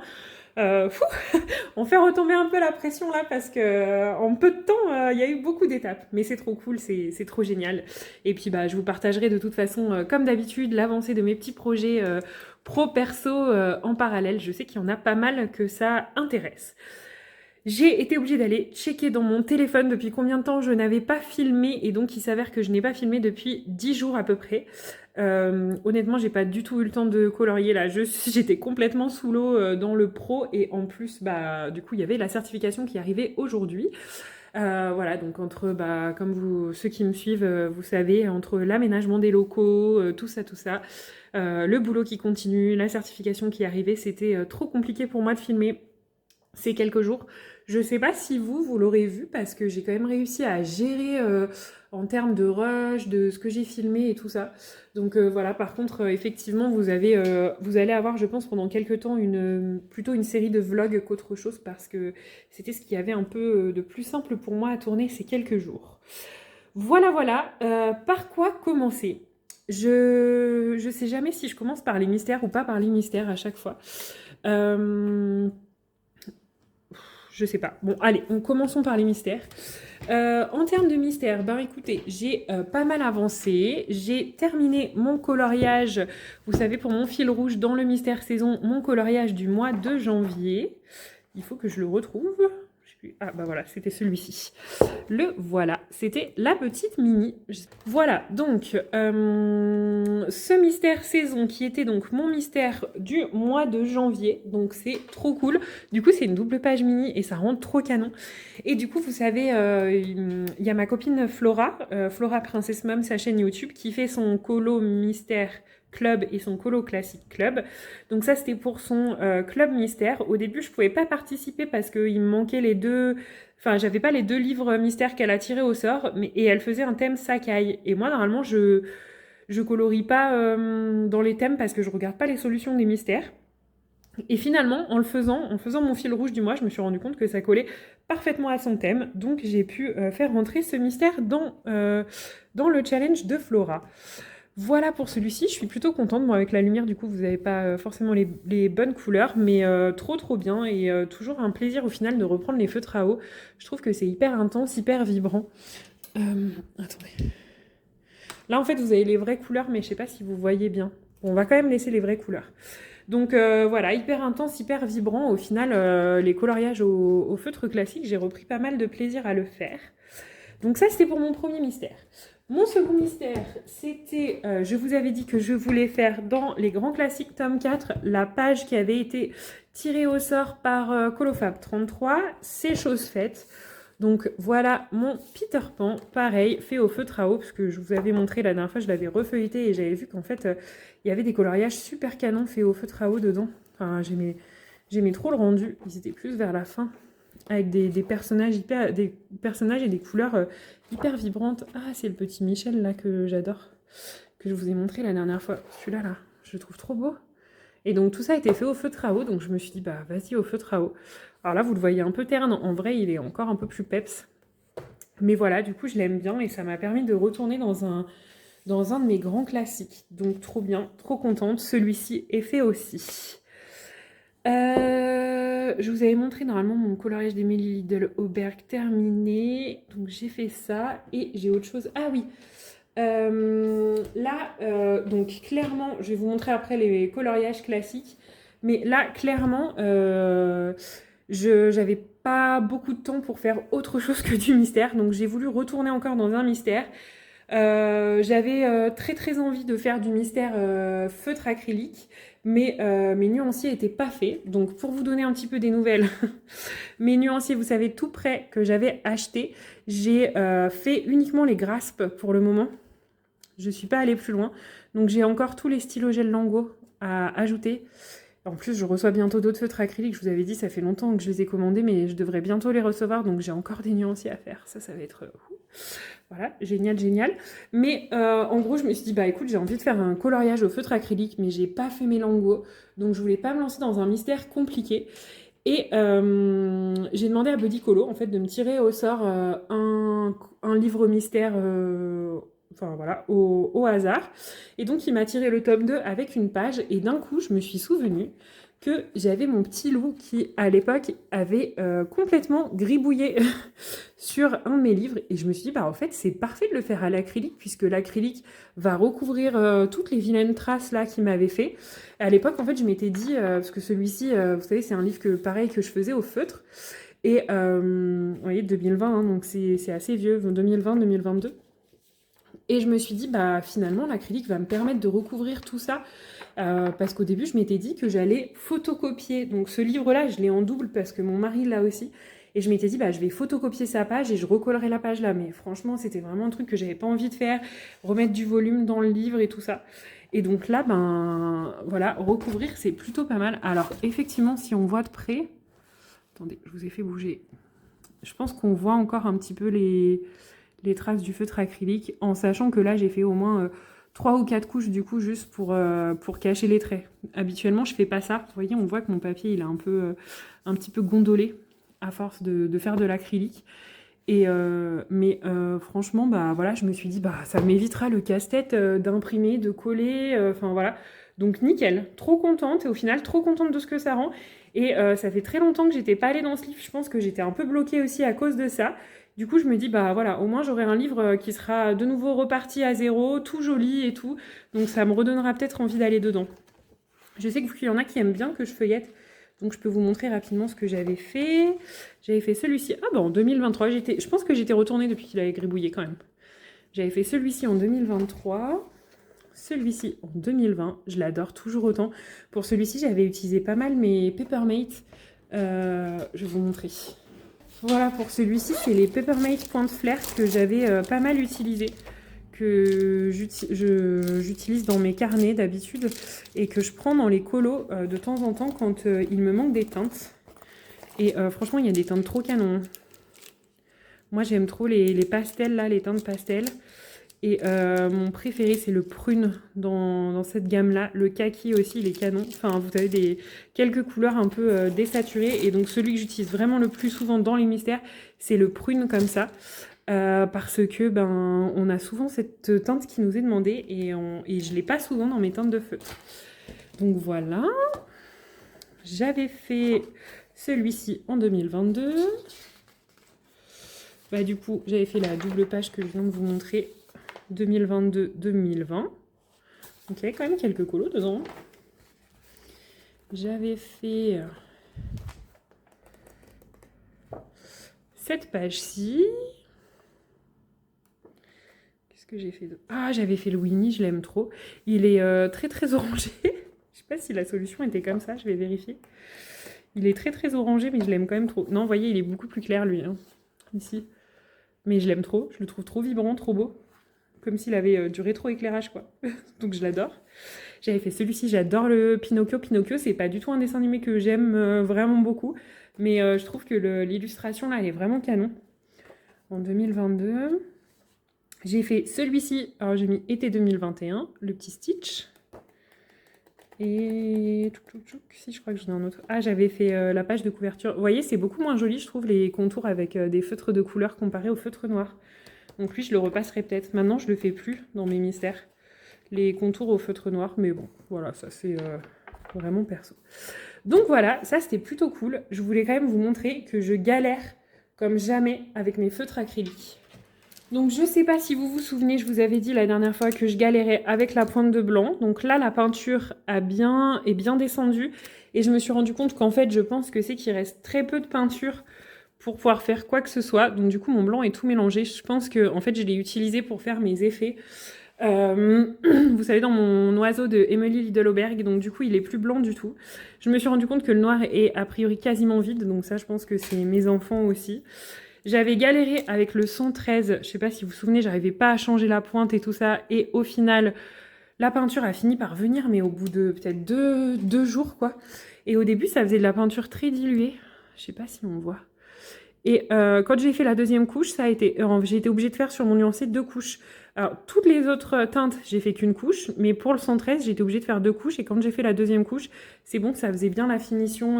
On fait retomber un peu la pression là parce que en peu de temps, il y a eu beaucoup d'étapes. Mais c'est trop cool, c'est trop génial. Et puis bah, je vous partagerai de toute façon, comme d'habitude, l'avancée de mes petits projets pro-perso en parallèle. Je sais qu'il y en a pas mal que ça intéresse. J'ai été obligée d'aller checker dans mon téléphone depuis combien de temps je n'avais pas filmé et donc il s'avère que je n'ai pas filmé depuis 10 jours à peu près. Honnêtement, j'ai pas du tout eu le temps de colorier là. J'étais complètement sous l'eau dans le pro et en plus, bah, du coup, il y avait la certification qui arrivait aujourd'hui. Voilà, donc entre, bah, comme ceux qui me suivent, vous savez, entre l'aménagement des locaux, tout ça, le boulot qui continue, la certification qui arrivait, c'était trop compliqué pour moi de filmer ces quelques jours. Je sais pas si vous l'aurez vu parce que j'ai quand même réussi à gérer en termes de rush, de ce que j'ai filmé et tout ça. Donc voilà, par contre, effectivement, vous allez avoir, je pense, pendant quelques temps, plutôt une série de vlogs qu'autre chose parce que c'était ce qui avait un peu de plus simple pour moi à tourner ces quelques jours. Voilà. Par quoi commencer ? Je sais jamais si je commence par les mystères ou pas par les mystères à chaque fois. Je sais pas. Bon, allez, commençons par les mystères. En termes de mystères, ben écoutez, j'ai pas mal avancé. J'ai terminé mon coloriage, vous savez, pour mon fil rouge dans le mystère saison, mon coloriage du mois de janvier. Il faut que je le retrouve. Ah bah voilà, c'était celui-ci. Le voilà, c'était la petite mini. Voilà, donc ce mystère saison qui était donc mon mystère du mois de janvier. Donc c'est trop cool. Du coup, c'est une double page mini et ça rend trop canon. Et du coup, vous savez, il y a ma copine Flora, Flora Princess Mom, sa chaîne YouTube, qui fait son colo mystère club et son colo classique club. Donc ça, c'était pour son club mystère. Au début, je pouvais pas participer parce qu'il me manquait les deux... Enfin, j'avais pas les 2 livres mystères qu'elle a tirés au sort, et elle faisait un thème Sakai. Et moi, normalement, je colorie pas dans les thèmes parce que je regarde pas les solutions des mystères. Et finalement, en faisant mon fil rouge du mois, je me suis rendu compte que ça collait parfaitement à son thème. Donc j'ai pu faire rentrer ce mystère dans le challenge de Flora. Voilà pour celui-ci, je suis plutôt contente. Moi, avec la lumière, du coup, vous n'avez pas forcément les bonnes couleurs, mais trop bien. Et toujours un plaisir au final de reprendre les feutres à eau. Je trouve que c'est hyper intense, hyper vibrant. Attendez. Là, en fait, vous avez les vraies couleurs, mais je ne sais pas si vous voyez bien. Bon, on va quand même laisser les vraies couleurs. Donc voilà, hyper intense, hyper vibrant. Au final, les coloriages au feutre classique, j'ai repris pas mal de plaisir à le faire. Donc ça, c'était pour mon premier mystère. Mon second mystère, c'était, je vous avais dit que je voulais faire dans les grands classiques tome 4, la page qui avait été tirée au sort par Colofab 33, c'est chose faite. Donc voilà mon Peter Pan, pareil, fait au feutre à eau, parce que je vous avais montré la dernière fois, je l'avais refeuilleté et j'avais vu qu'en fait, il y avait des coloriages super canons faits au feutre à eau dedans. Enfin, j'aimais trop le rendu, ils étaient plus vers la fin, avec des personnages et des couleurs hyper vibrantes. Ah, c'est le petit Michel là que j'adore, que je vous ai montré la dernière fois. Celui-là, là, je le trouve trop beau. Et donc tout ça a été fait au feutre à eau, donc je me suis dit, bah vas-y au feutre à eau. Alors là, vous le voyez un peu terne, en vrai, il est encore un peu plus peps. Mais voilà, du coup, je l'aime bien et ça m'a permis de retourner dans un de mes grands classiques. Donc trop bien, trop contente. Celui-ci est fait aussi. Je vous avais montré normalement mon coloriage d'Emily Lidl Auberg terminé. Donc j'ai fait ça et j'ai autre chose. Ah oui, Donc clairement, je vais vous montrer après les coloriages classiques. Mais là, clairement, j'avais pas beaucoup de temps pour faire autre chose que du mystère. Donc j'ai voulu retourner encore dans un mystère. J'avais très très envie de faire du mystère feutre acrylique, mais mes nuanciers n'étaient pas faits. Donc pour vous donner un petit peu des nouvelles, mes nuanciers, vous savez, tout prêt que j'avais acheté, j'ai fait uniquement les graspes pour le moment. Je ne suis pas allée plus loin. Donc j'ai encore tous les stylos gel Lango à ajouter. En plus, je reçois bientôt d'autres feutres acryliques. Je vous avais dit, ça fait longtemps que je les ai commandés, mais je devrais bientôt les recevoir. Donc j'ai encore des nuanciers à faire. Ça va être... Voilà, génial, génial. Mais en gros, je me suis dit, bah écoute, j'ai envie de faire un coloriage au feutre acrylique, mais j'ai pas fait mes Lango. Donc je voulais pas me lancer dans un mystère compliqué. Et j'ai demandé à Buddy Colo, en fait, de me tirer au sort un livre mystère... Enfin voilà, au hasard. Et donc il m'a tiré le tome 2 avec une page. Et d'un coup, je me suis souvenue que j'avais mon petit loup qui, à l'époque, avait complètement gribouillé sur un de mes livres. Et je me suis dit, bah en fait, c'est parfait de le faire à l'acrylique, puisque l'acrylique va recouvrir toutes les vilaines traces là qu'il m'avait fait. À l'époque, en fait, je m'étais dit, parce que celui-ci, vous savez, c'est un livre pareil que je faisais au feutre. Et vous voyez, 2020, hein, donc c'est assez vieux, 2020-2022. Et je me suis dit, bah finalement, l'acrylique va me permettre de recouvrir tout ça. Parce qu'au début, je m'étais dit que j'allais photocopier. Donc ce livre-là, je l'ai en double parce que mon mari l'a aussi. Et je m'étais dit, bah je vais photocopier sa page et je recollerai la page là. Mais franchement, c'était vraiment un truc que j'avais pas envie de faire. Remettre du volume dans le livre et tout ça. Et donc là, ben voilà, recouvrir, c'est plutôt pas mal. Alors effectivement, si on voit de près... Attendez, je vous ai fait bouger. Je pense qu'on voit encore un petit peu les traces du feutre acrylique, en sachant que là j'ai fait au moins 3 ou 4 couches du coup juste pour cacher les traits. Habituellement je fais pas ça, vous voyez, on voit que mon papier il est un petit peu gondolé à force de faire de l'acrylique. Mais franchement, bah voilà, je me suis dit, bah ça m'évitera le casse-tête d'imprimer, de coller, enfin voilà. Donc nickel, trop contente, et au final trop contente de ce que ça rend. Et ça fait très longtemps que j'étais pas allée dans ce livre, je pense que j'étais un peu bloquée aussi à cause de ça. Du coup, je me dis, bah voilà, au moins j'aurai un livre qui sera de nouveau reparti à zéro, tout joli et tout. Donc ça me redonnera peut-être envie d'aller dedans. Je sais qu'il y en a qui aiment bien que je feuillette, donc je peux vous montrer rapidement ce que j'avais fait. J'avais fait celui-ci, ah bah en 2023, je pense que j'étais retournée depuis qu'il avait gribouillé quand même. J'avais fait celui-ci en 2023, celui-ci en 2020, je l'adore toujours autant. Pour celui-ci, j'avais utilisé pas mal mes Papermate, je vais vous montrer. Voilà, pour celui-ci, c'est les Papermate Point Flair que j'avais pas mal utilisé, que j'utilise dans mes carnets d'habitude et que je prends dans les colos de temps en temps quand il me manque des teintes. Et franchement, il y a des teintes trop canons. Moi, j'aime trop les pastels, là, les teintes pastels. Et mon préféré, c'est le prune dans cette gamme-là. Le kaki aussi, il est canon. Enfin, vous avez quelques couleurs un peu désaturées. Et donc, celui que j'utilise vraiment le plus souvent dans les mystères, c'est le prune comme ça. Parce que on a souvent cette teinte qui nous est demandée et je ne l'ai pas souvent dans mes teintes de feutre. Donc voilà. J'avais fait celui-ci en 2022. Bah, du coup, j'avais fait la double page que je viens de vous montrer. 2022-2020. Ok, quand même quelques colos dedans. J'avais fait cette page-ci. Qu'est-ce que j'ai fait d'autre ? Ah, j'avais fait le Winnie, je l'aime trop. Il est très très orangé. Je sais pas si la solution était comme ça, je vais vérifier. Il est très très orangé, mais je l'aime quand même trop. Non, vous voyez, il est beaucoup plus clair lui, hein, ici. Mais je l'aime trop, je le trouve trop vibrant, trop beau. Comme s'il avait du rétro-éclairage, quoi. Donc je l'adore. J'avais fait celui-ci, j'adore le Pinocchio. Pinocchio, c'est pas du tout un dessin animé que j'aime vraiment beaucoup. Mais je trouve que l'illustration, là, elle est vraiment canon. En 2022, j'ai fait celui-ci. Alors j'ai mis été 2021, le petit Stitch. Et si, je crois que j'en ai un autre. Ah, j'avais fait la page de couverture. Vous voyez, c'est beaucoup moins joli, je trouve, les contours avec des feutres de couleur comparés aux feutres noirs. Donc lui, je le repasserai peut-être. Maintenant, je le fais plus dans mes mystères. Les contours au feutre noir. Mais bon, voilà, ça c'est vraiment perso. Donc voilà, ça c'était plutôt cool. Je voulais quand même vous montrer que je galère comme jamais avec mes feutres acryliques. Donc je sais pas si vous vous souvenez, je vous avais dit la dernière fois que je galérais avec la pointe de blanc. Donc là, la peinture est bien descendue. Et je me suis rendu compte qu'en fait, je pense que c'est qu'il reste très peu de peinture pour pouvoir faire quoi que ce soit. Donc du coup, mon blanc est tout mélangé. Je pense que en fait, je l'ai utilisé pour faire mes effets. Vous savez, dans mon oiseau de Emily Liddleberg, donc du coup, il est plus blanc du tout. Je me suis rendu compte que le noir est a priori quasiment vide. Donc ça, je pense que c'est mes enfants aussi. J'avais galéré avec le 113, je sais pas si vous vous souvenez, j'arrivais pas à changer la pointe et tout ça, et au final, la peinture a fini par venir, mais au bout de peut-être deux jours, quoi. Et au début, ça faisait de la peinture très diluée, je sais pas si on voit. Et quand j'ai fait la deuxième couche, j'ai été obligée de faire sur mon nuancier 2 couches. Alors, toutes les autres teintes, j'ai fait qu'une couche, mais pour le 113, j'ai été obligée de faire 2 couches, et quand j'ai fait la deuxième couche, c'est bon, ça faisait bien la finition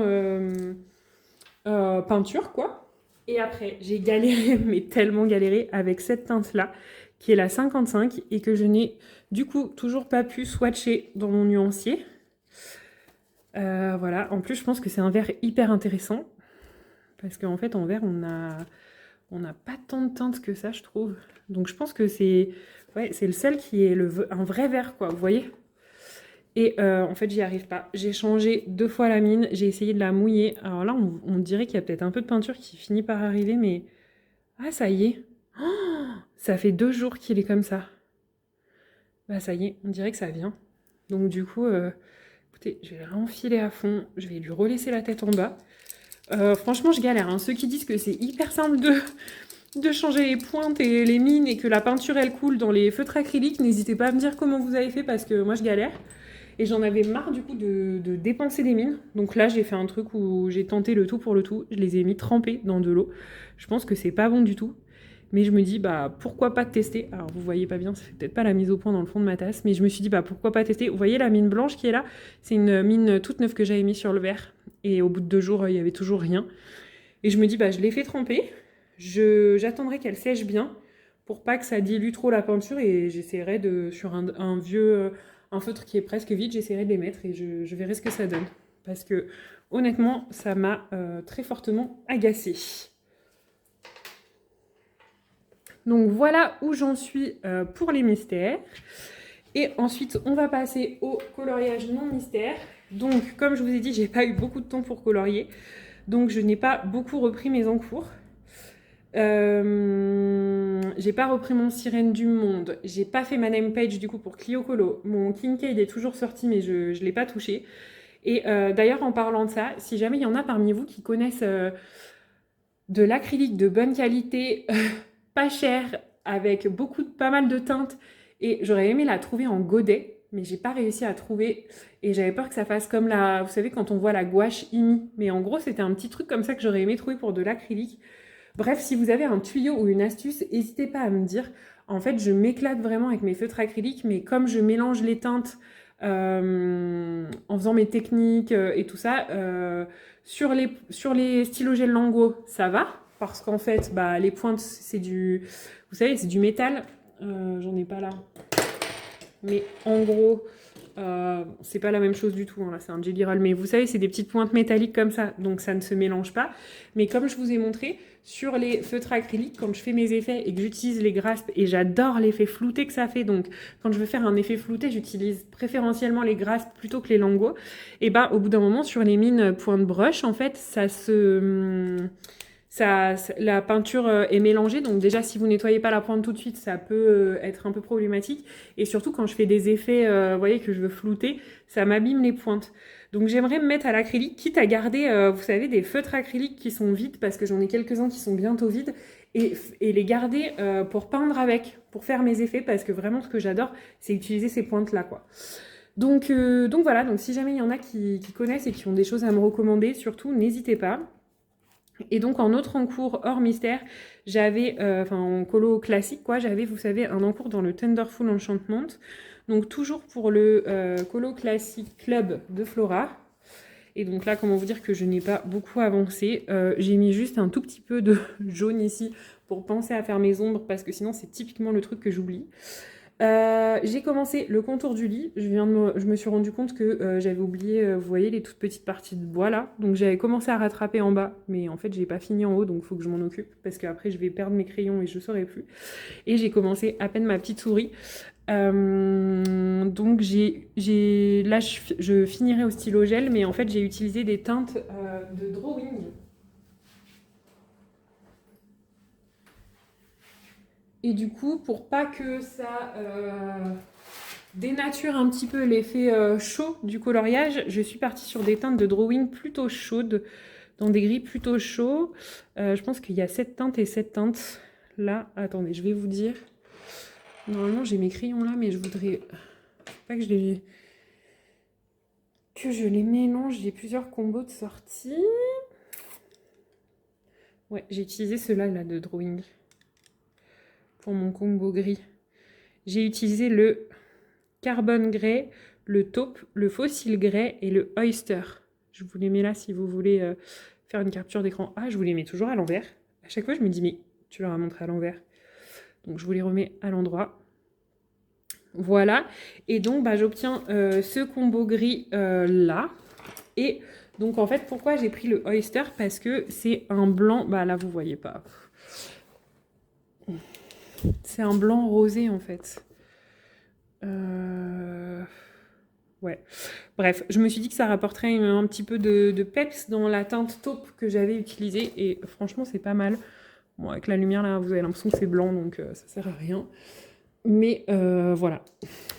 peinture, quoi. Et après, j'ai galéré, mais tellement galéré, avec cette teinte-là, qui est la 55, et que je n'ai du coup toujours pas pu swatcher dans mon nuancier. Voilà, en plus je pense que c'est un vert hyper intéressant, parce qu'en fait en vert on n'a pas tant de teintes que ça, je trouve. Donc je pense que c'est le seul qui est un vrai vert, quoi, vous voyez. Et en fait, j'y arrive pas. J'ai changé 2 fois la mine, j'ai essayé de la mouiller. Alors là, on dirait qu'il y a peut-être un peu de peinture qui finit par arriver, mais... Ah, ça y est. Oh, ça fait 2 jours qu'il est comme ça. Bah ça y est, on dirait que ça vient. Donc du coup, écoutez, je vais le renfiler à fond. Je vais lui relaisser la tête en bas. Franchement, je galère, hein. Ceux qui disent que c'est hyper simple de changer les pointes et les mines et que la peinture, elle coule dans les feutres acryliques, n'hésitez pas à me dire comment vous avez fait parce que moi, je galère. Et j'en avais marre du coup de dépenser des mines. Donc là, j'ai fait un truc où j'ai tenté le tout pour le tout. Je les ai mis trempés dans de l'eau. Je pense que c'est pas bon du tout. Mais je me dis, bah pourquoi pas tester. Alors vous voyez pas bien, ça fait peut-être pas la mise au point dans le fond de ma tasse. Mais je me suis dit, bah pourquoi pas tester. Vous voyez la mine blanche qui est là? C'est une mine toute neuve que j'avais mis sur le verre. Et au bout de 2 jours, il y avait toujours rien. Et je me dis, bah je l'ai fait tremper. J'attendrai qu'elle sèche bien pour pas que ça dilue trop la peinture. Et j'essaierai sur un vieux... un feutre qui est presque vide, j'essaierai de les mettre et je verrai ce que ça donne. Parce que honnêtement, ça m'a très fortement agacée. Donc voilà où j'en suis pour les mystères. Et ensuite, on va passer au coloriage non mystère. Donc, comme je vous ai dit, j'ai pas eu beaucoup de temps pour colorier. Donc, je n'ai pas beaucoup repris mes encours. J'ai pas repris mon Sirène du Monde. J'ai pas fait ma name page du coup pour Clio Colo. Mon Kincaid est toujours sorti, mais je l'ai pas touché. Et d'ailleurs, en parlant de ça, si jamais il y en a parmi vous qui connaissent de l'acrylique de bonne qualité, pas cher, avec pas mal de teintes, et j'aurais aimé la trouver en godet, mais j'ai pas réussi à trouver, et j'avais peur que ça fasse comme vous savez, quand on voit la gouache IMI. Mais en gros, c'était un petit truc comme ça que j'aurais aimé trouver pour de l'acrylique. Bref, si vous avez un tuyau ou une astuce, n'hésitez pas à me dire. En fait, je m'éclate vraiment avec mes feutres acryliques, mais comme je mélange les teintes en faisant mes techniques et tout ça, sur les stylos gel Lango, ça va, parce qu'en fait, bah, les pointes, vous savez, c'est du métal. J'en ai pas là. Mais en gros, c'est pas la même chose du tout, hein. Là c'est un Jelly Roll, mais vous savez c'est des petites pointes métalliques comme ça, donc ça ne se mélange pas. Mais comme je vous ai montré, sur les feutres acryliques, quand je fais mes effets et que j'utilise les graspes, et j'adore l'effet flouté que ça fait, donc quand je veux faire un effet flouté, j'utilise préférentiellement les graspes plutôt que les Lango. Et bah au bout d'un moment, sur les mines pointe brush, en fait, la peinture est mélangée, donc déjà si vous nettoyez pas la pointe tout de suite, ça peut être un peu problématique. Et surtout quand je fais des effets, vous voyez, que je veux flouter, ça m'abîme les pointes. Donc j'aimerais me mettre à l'acrylique, quitte à garder, vous savez, des feutres acryliques qui sont vides, parce que j'en ai quelques-uns qui sont bientôt vides, et les garder pour peindre avec, pour faire mes effets, parce que vraiment ce que j'adore, c'est utiliser ces pointes-là, quoi. Donc voilà, donc si jamais il y en a qui connaissent et qui ont des choses à me recommander, surtout, n'hésitez pas. Et donc en autre encours hors mystère, j'avais, en colo classique quoi, j'avais, vous savez, un encours dans le Tenderful Enchantment. Donc toujours pour le colo classique club de Flora. Et donc là, comment vous dire que je n'ai pas beaucoup avancé. J'ai mis juste un tout petit peu de jaune ici pour penser à faire mes ombres, parce que sinon c'est typiquement le truc que j'oublie. J'ai commencé le contour du lit. Je me suis rendu compte que j'avais oublié, vous voyez, les toutes petites parties de bois là. Donc j'avais commencé à rattraper en bas, mais en fait j'ai pas fini en haut, donc il faut que je m'en occupe parce qu'après je vais perdre mes crayons et je saurai plus. Et j'ai commencé à peine ma petite souris. Donc là je finirai au stylo gel, mais en fait j'ai utilisé des teintes de drawing. Et du coup, pour pas que ça dénature un petit peu l'effet chaud du coloriage, je suis partie sur des teintes de drawing plutôt chaudes, dans des gris plutôt chauds. Je pense qu'il y a 7 teintes et 7 teintes. Là, attendez, je vais vous dire. Normalement, j'ai mes crayons là, mais je voudrais pas que je les mélange. J'ai plusieurs combos de sortie. Ouais, j'ai utilisé ceux-là là, de drawing pour mon combo gris. J'ai utilisé le Carbon Grey, le Taupe, le Fossil Grey et le Oyster. Je vous les mets là si vous voulez faire une capture d'écran. Ah, je vous les mets toujours à l'envers. À chaque fois, je me dis, mais tu leur as montré à l'envers. Donc, je vous les remets à l'endroit. Voilà. Et donc, bah, j'obtiens ce combo gris là. Et donc, en fait, pourquoi j'ai pris le Oyster? Parce que c'est un blanc... Bah là, vous voyez pas. C'est un blanc rosé, en fait. Ouais. Bref, je me suis dit que ça rapporterait un petit peu de peps dans la teinte taupe que j'avais utilisée. Et franchement, c'est pas mal. Bon, avec la lumière, là, vous avez l'impression que c'est blanc, donc ça sert à rien. Mais voilà.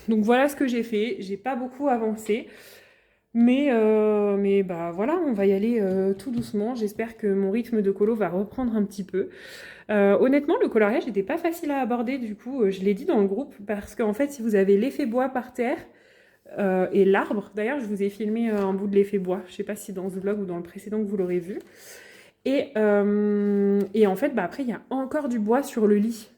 Donc voilà ce que j'ai fait. J'ai pas beaucoup avancé. Mais bah voilà, on va y aller tout doucement. J'espère que mon rythme de colo va reprendre un petit peu. Honnêtement, le coloriage n'était pas facile à aborder, du coup, je l'ai dit dans le groupe, parce qu'en fait, si vous avez l'effet bois par terre et l'arbre, d'ailleurs, je vous ai filmé un bout de l'effet bois, je ne sais pas si dans ce vlog ou dans le précédent que vous l'aurez vu. Et en fait, bah, après, il y a encore du bois sur le lit.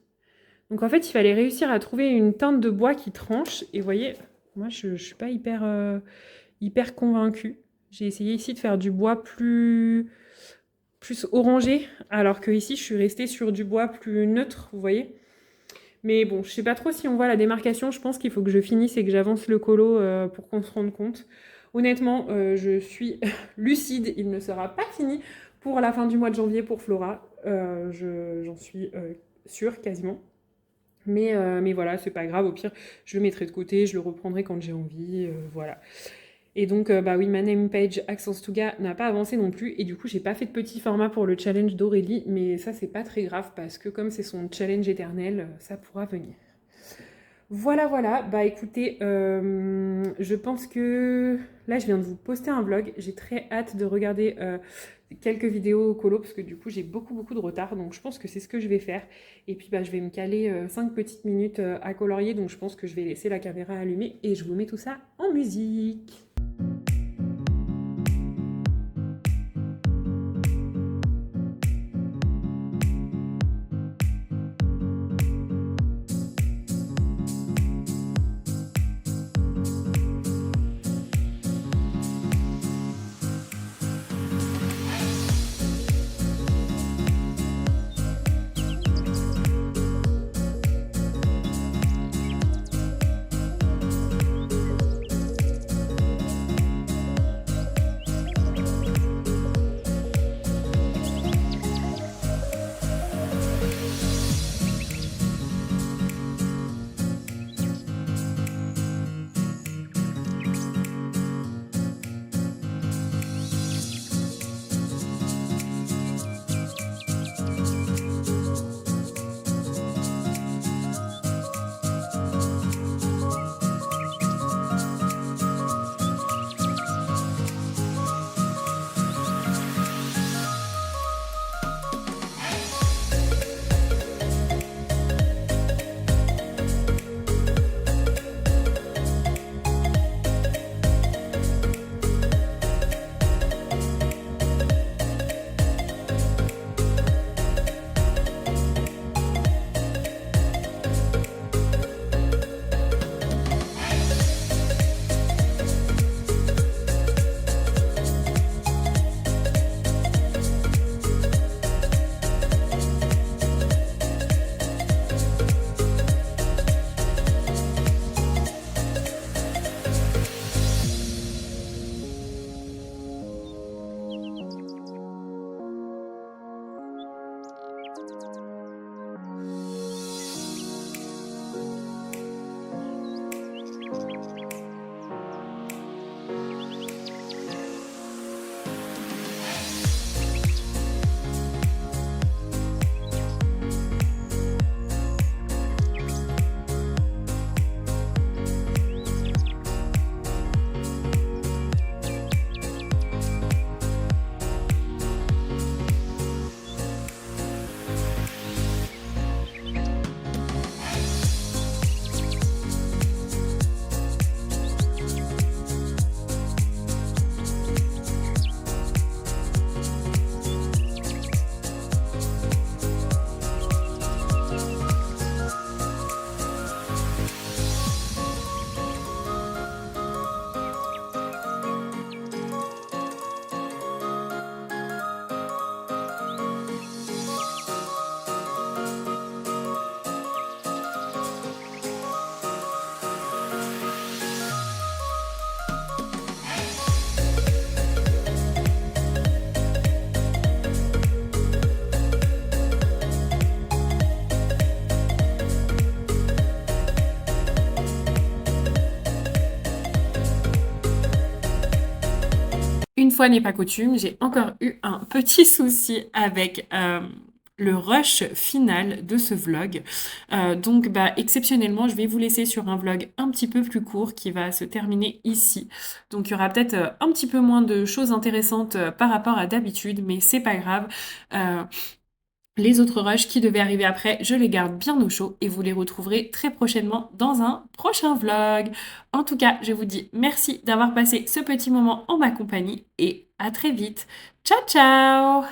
Donc en fait, il fallait réussir à trouver une teinte de bois qui tranche. Et vous voyez, moi, je ne suis pas hyper convaincue. J'ai essayé ici de faire du bois plus orangé, alors que ici je suis restée sur du bois plus neutre, vous voyez. Mais bon, je sais pas trop si on voit la démarcation. Je pense qu'il faut que je finisse et que j'avance le colo pour qu'on se rende compte. Honnêtement, je suis lucide, il ne sera pas fini pour la fin du mois de janvier pour Flora. J'en suis sûre quasiment. Mais voilà, c'est pas grave, au pire, je le mettrai de côté, je le reprendrai quand j'ai envie, voilà. Et donc, bah oui, ma name page Accents Touga n'a pas avancé non plus. Et du coup, j'ai pas fait de petit format pour le challenge d'Aurélie. Mais ça, c'est pas très grave parce que comme c'est son challenge éternel, ça pourra venir. Voilà, voilà. Bah écoutez, je pense que... Là, je viens de vous poster un vlog. J'ai très hâte de regarder quelques vidéos colo parce que du coup, j'ai beaucoup de retard. Donc, je pense que c'est ce que je vais faire. Et puis, bah, je vais me caler 5 petites minutes à colorier. Donc, je pense que je vais laisser la caméra allumée et je vous mets tout ça en musique. Une fois n'est pas coutume, j'ai encore eu un petit souci avec le rush final de ce vlog. Donc bah, exceptionnellement, je vais vous laisser sur un vlog un petit peu plus court qui va se terminer ici. Donc il y aura peut-être un petit peu moins de choses intéressantes par rapport à d'habitude, mais c'est pas grave. Euh, les autres rushs qui devaient arriver après, je les garde bien au chaud et vous les retrouverez très prochainement dans un prochain vlog. En tout cas, je vous dis merci d'avoir passé ce petit moment en ma compagnie et à très vite. Ciao ciao!